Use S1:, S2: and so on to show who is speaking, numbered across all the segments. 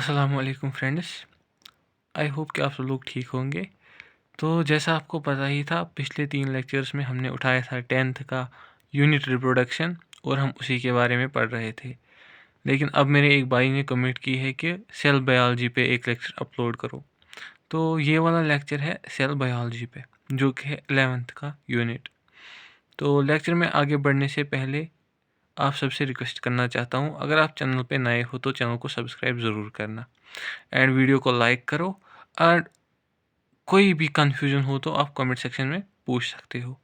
S1: अस्सलाम वालेकुम फ्रेंड्स। आई होप कि आप सब लोग ठीक होंगे। तो जैसा आपको पता ही था, पिछले 3 लेक्चर्स में हमने उठाया था 10th का यूनिट रिप्रोडक्शन और हम उसी के बारे में पढ़ रहे थे। लेकिन अब मेरे एक भाई ने कमेंट की है कि सेल बायोलॉजी पे एक लेक्चर अपलोड करो। तो ये वाला लेक्चर है सेल बायोलॉजी पे, जो कि है 11th का यूनिट। तो लेक्चर में आगे बढ़ने से पहले आप सबसे रिक्वेस्ट करना चाहता हूँ, अगर आप चैनल पे नए हो तो चैनल को सब्सक्राइब ज़रूर करना एंड वीडियो को लाइक करो। और कोई भी कन्फ्यूजन हो तो आप कमेंट सेक्शन में पूछ सकते हो।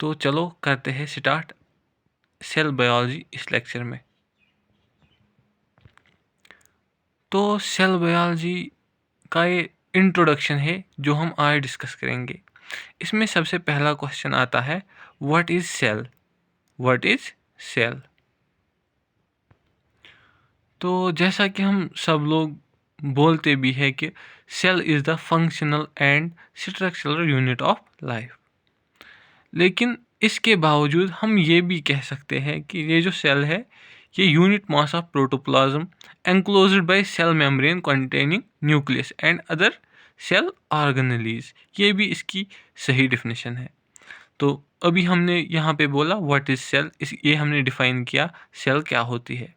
S1: तो चलो करते हैं स्टार्ट सेल बायोलॉजी इस लेक्चर में। तो सेल बायोलॉजी का ये इंट्रोडक्शन है जो हम आज डिस्कस करेंगे। इसमें सबसे पहला क्वेश्चन आता है, what is cell? What is cell? तो जैसा कि हम सब लोग बोलते भी है कि cell is the functional and structural unit of life. लेकिन इसके बावजूद हम ये भी कह सकते हैं कि ये जो सेल है, ये unit mass of protoplasm enclosed by cell membrane containing nucleus and other cell organelles, ये भी इसकी सही डिफिनेशन है। तो अभी हमने यहाँ पे बोला व्हाट इज सेल, ये हमने डिफाइन किया सेल क्या होती है।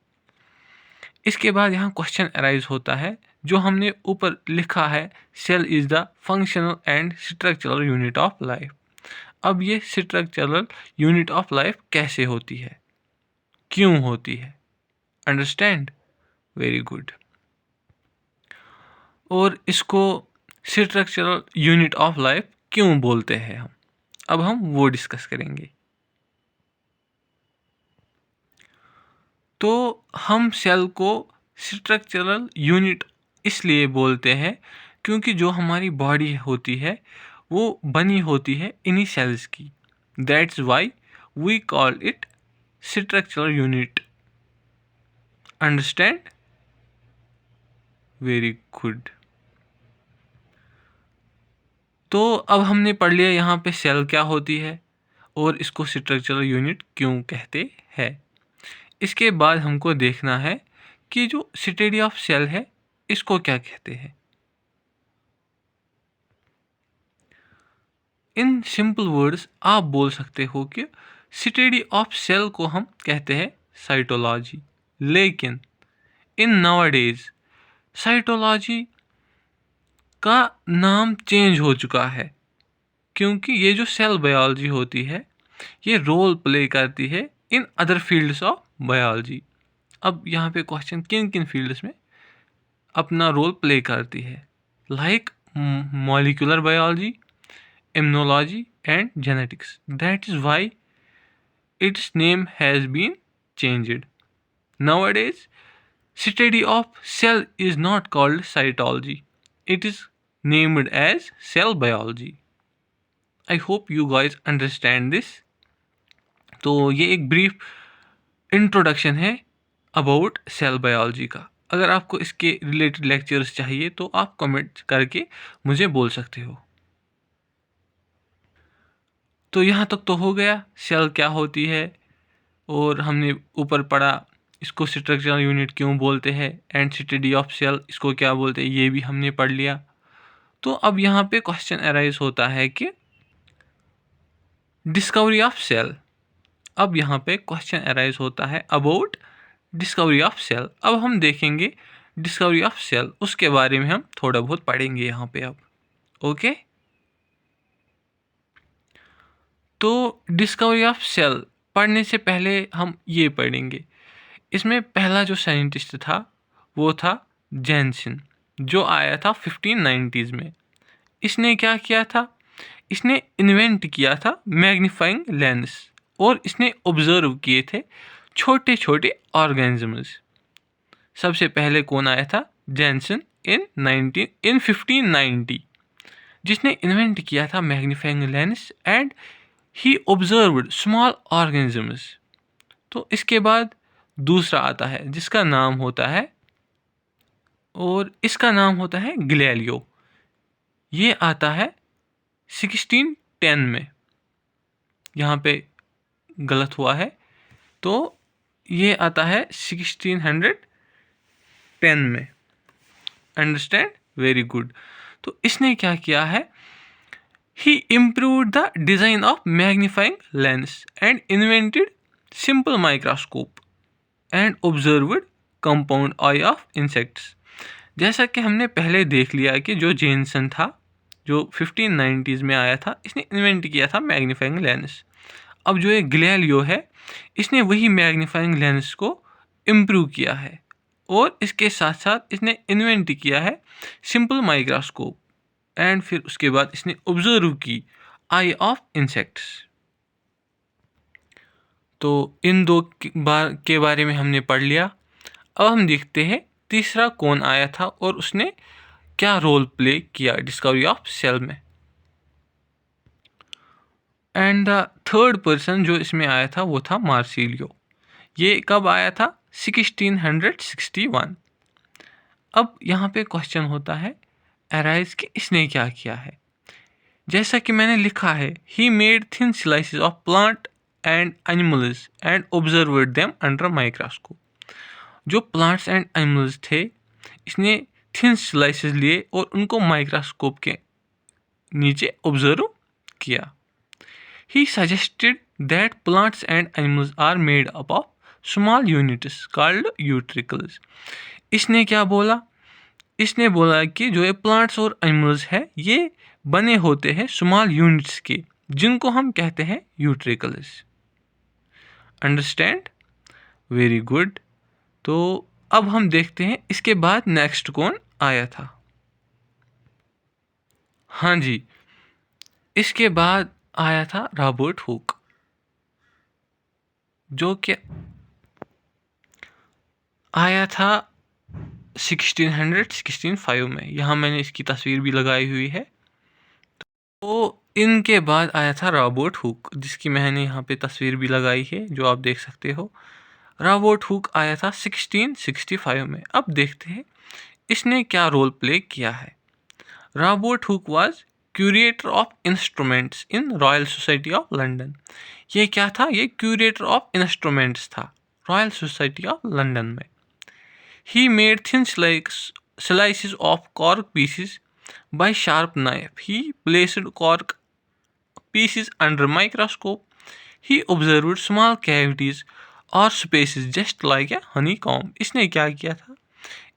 S1: इसके बाद यहाँ क्वेश्चन अराइज होता है जो हमने ऊपर लिखा है, cell is the functional and structural unit of life. अब ये स्ट्रक्चरल यूनिट ऑफ लाइफ कैसे होती है, क्यों होती है? अंडरस्टैंड? Very good. और इसको स्ट्रक्चरल यूनिट ऑफ लाइफ क्यों बोलते हैं हम, अब हम वो डिस्कस करेंगे। तो हम सेल को स्ट्रक्चरल यूनिट इसलिए बोलते हैं क्योंकि जो हमारी बॉडी होती है वो बनी होती है इन्हीं सेल्स की। That's why we call it structural unit. Understand? Very good. तो अब हमने पढ़ लिया यहाँ पे सेल क्या होती है और इसको स्ट्रक्चरल यूनिट क्यों कहते हैं। इसके बाद हमको देखना है कि जो स्टडी ऑफ सेल है इसको क्या कहते हैं। इन सिंपल वर्ड्स आप बोल सकते हो कि स्टडी ऑफ सेल को हम कहते हैं साइटोलॉजी। लेकिन इन नाउअडेज साइटोलॉजी का नाम चेंज हो चुका है, क्योंकि ये जो सेल बायोलॉजी होती है ये रोल प्ले करती है in other fields of biology. अब यहाँ पे क्वेश्चन, किन किन फील्ड्स में अपना रोल प्ले करती है? Like molecular biology, immunology and genetics. That is why its name has been changed. Nowadays, study of cell is not called cytology. It is named as cell biology. I hope you guys understand this. तो ये एक brief introduction है about cell biology का। अगर आपको इसके related lectures चाहिए तो आप कमेंट करके मुझे बोल सकते हो। तो यहाँ तक तो हो गया सेल क्या होती है, और हमने ऊपर पढ़ा इसको स्ट्रक्चरल यूनिट क्यों बोलते हैं एंड स्टडी ऑफ सेल इसको क्या बोलते हैं, ये भी हमने पढ़ लिया। तो अब यहाँ पे क्वेश्चन अराइज होता है कि डिस्कवरी ऑफ सेल। अब यहाँ पे क्वेश्चन अराइज होता है अबाउट डिस्कवरी ऑफ सेल। अब हम देखेंगे डिस्कवरी ऑफ सेल, उसके बारे में हम थोड़ा बहुत पढ़ेंगे यहाँ पे अब। ओके, तो डिस्कवरी ऑफ सेल पढ़ने से पहले हम ये पढ़ेंगे, इसमें पहला जो साइंटिस्ट था वो था जेनसन, जो आया था 1590s में। इसने क्या किया था? इसने इन्वेंट किया था मैग्नीफाइंग लेंस, और इसने ऑब्जर्व किए थे छोटे छोटे ऑर्गेनिजम्स। सबसे पहले कौन आया था? जेनसन इन 1590, जिसने इन्वेंट किया था magnifying lens and he observed small organisms. तो इसके बाद दूसरा आता है जिसका नाम होता है, और इसका नाम होता है गैलीलियो। ये आता है 1610 में। यहाँ पे गलत हुआ है, तो ये आता है 1600 1910 में। Understand, very good. तो इसने क्या किया है, he improved the design of magnifying lens and invented simple microscope and observed compound eye of insects. जैसा कि हमने पहले देख लिया कि जो जेनसन था, जो 1590s में आया था, इसने इन्वेंट किया था मैग्नीफाइंग लेंस। अब जो ये गैलीलियो है, इसने वही मैग्नीफाइंग लेंस को इम्प्रूव किया है और इसके साथ साथ इसने इन्वेंट किया है सिंपल माइक्रोस्कोप एंड फिर उसके बाद इसने ऑब्जर्व की आई ऑफ इंसेक्ट्स। तो इन दो के बारे में हमने पढ़ लिया। अब हम देखते हैं तीसरा कौन आया था और उसने क्या रोल प्ले किया डिस्कवरी ऑफ सेल में। एंड द थर्ड पर्सन जो इसमें आया था वो था मार्सिलियो। ये कब आया था, 1661। अब यहाँ पे क्वेश्चन होता है अराइज कि इसने क्या किया है। जैसा कि मैंने लिखा है, he made thin slices of plant and animals and observed them under microscope. जो प्लांट्स एंड एनिमल्स थे, इसने थिन स्लाइसेस लिए और उनको माइक्रोस्कोप के नीचे ऑब्जर्व किया। He suggested that plants and animals are made up of small units called utricles. इसने क्या बोला, इसने बोला कि जो ये प्लांट्स और एनिमल्स है ये बने होते हैं स्मॉल यूनिट्स के, जिनको हम कहते हैं यूट्रिकल्स। Understand, very good. तो अब हम देखते हैं इसके बाद नेक्स्ट कौन आया था। हाँ जी, इसके बाद आया था रॉबर्ट हुक, जो कि आया था 1665 में। यहाँ मैंने इसकी तस्वीर भी लगाई हुई है। तो इनके बाद आया था रॉबर्ट हुक, जिसकी मैंने यहाँ पे तस्वीर भी लगाई है, जो आप देख सकते हो। रॉबर्ट हुक आया था 1665 में। अब देखते हैं इसने क्या रोल प्ले किया है। Robert Hooke was curator of instruments in royal society of London. ये क्या था, ये क्यूरेटर ऑफ इंस्ट्रूमेंट्स था रॉयल सोसाइटी ऑफ लंदन में। He made thin slices of cork pieces by sharp knife. He placed cork pieces under microscope. He observed small cavities or spaces just like a honeycomb. इसने क्या किया था,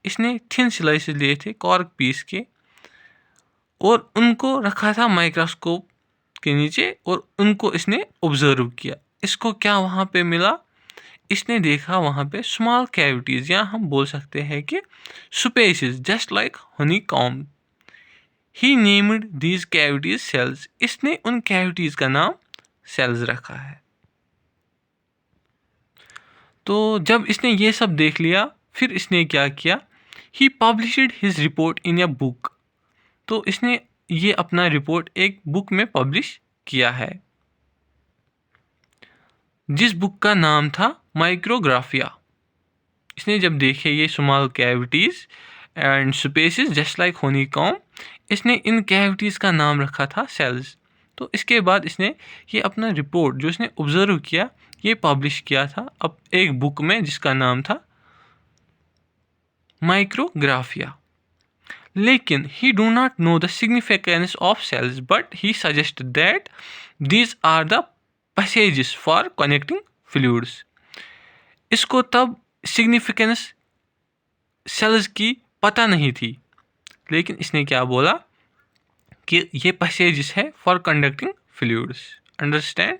S1: इसने thin slices लिए थे cork piece के और उनको रखा था माइक्रोस्कोप के नीचे और उनको इसने ऑब्जर्व किया। इसको क्या वहाँ पे मिला, इसने देखा वहाँ पे स्मॉल कैविटीज़, या हम बोल सकते हैं कि spaces just like honeycomb. He named these cavities cells. इसने उन कैविटीज़ का नाम सेल्स रखा है। तो जब इसने ये सब देख लिया, फिर इसने क्या किया, he published his report in a book. तो इसने ये अपना रिपोर्ट एक बुक में पब्लिश किया है, जिस बुक का नाम था माइक्रोग्राफिया। इसने जब देखे ये small cavities and spaces just like honeycomb, इसने इन कैविटीज़ का नाम रखा था सेल्स। तो इसके बाद इसने ये अपना रिपोर्ट जो इसने ऑब्जर्व किया ये पब्लिश किया था अब एक बुक में, जिसका नाम था माइक्रोग्राफिया। लेकिन he do not know the significance of cells, but he suggest that these are the passages for connecting fluids. इसको तब सिग्निफिकेंस सेल्स की पता नहीं थी, लेकिन इसने क्या बोला कि ये पैसेजेस है for conducting fluids. Understand,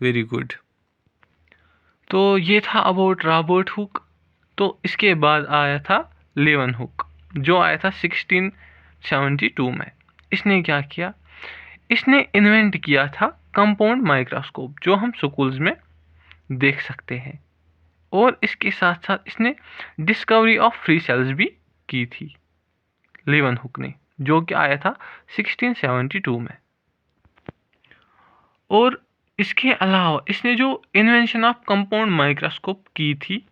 S1: very good. तो ये था अबाउट रॉबर्ट हुक। तो इसके बाद आया था लेवन हुक, जो आया था 1672 में। इसने क्या किया, इसने इन्वेंट किया था कंपाउंड माइक्रोस्कोप, जो हम स्कूल्स में देख सकते हैं। और इसके साथ साथ इसने डिस्कवरी ऑफ फ्री सेल्स भी की थी लेवन हुक ने, जो कि आया था 1672 में। और इसके अलावा इसने जो इन्वेंशन ऑफ कंपाउंड माइक्रोस्कोप की थी,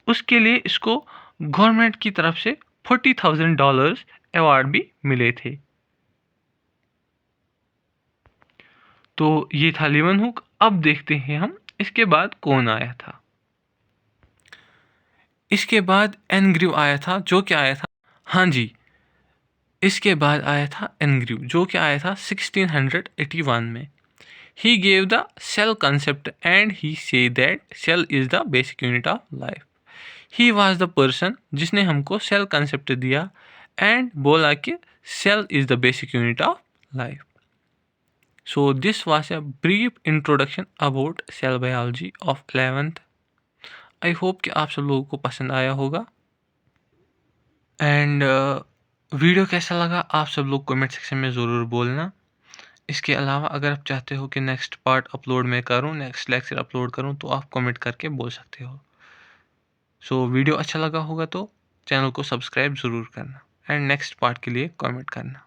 S1: उसके लिए इसको गवर्नमेंट की तरफ से $40,000 अवार्ड भी मिले थे। तो ये था लेवन हुक। अब देखते हैं हम इसके बाद कौन आया था। इसके बाद एनग्रीव आया था, जो क्या आया था, हाँ जी, इसके बाद आया था एनग्रीव, जो क्या आया था 1681 में। He gave the cell concept and he said that cell is the basic unit of life. He was the person जिसने हमको सेल कंसेप्ट दिया एंड बोला कि cell is the basic unit of life. So this was a brief introduction about cell biology of 11th। I hope कि आप सब लोगों को पसंद आया होगा। एंड वीडियो कैसा लगा आप सब लोग कमेंट सेक्शन में ज़रूर बोलना। इसके अलावा अगर आप चाहते हो कि नेक्स्ट पार्ट अपलोड मैं करूं, नेक्स्ट लेक्चर अपलोड करूं, तो आप कमेंट करके बोल सकते हो। सो वीडियो अच्छा लगा होगा तो चैनल को सब्सक्राइब ज़रूर करना एंड नेक्स्ट पार्ट के लिए कमेंट करना।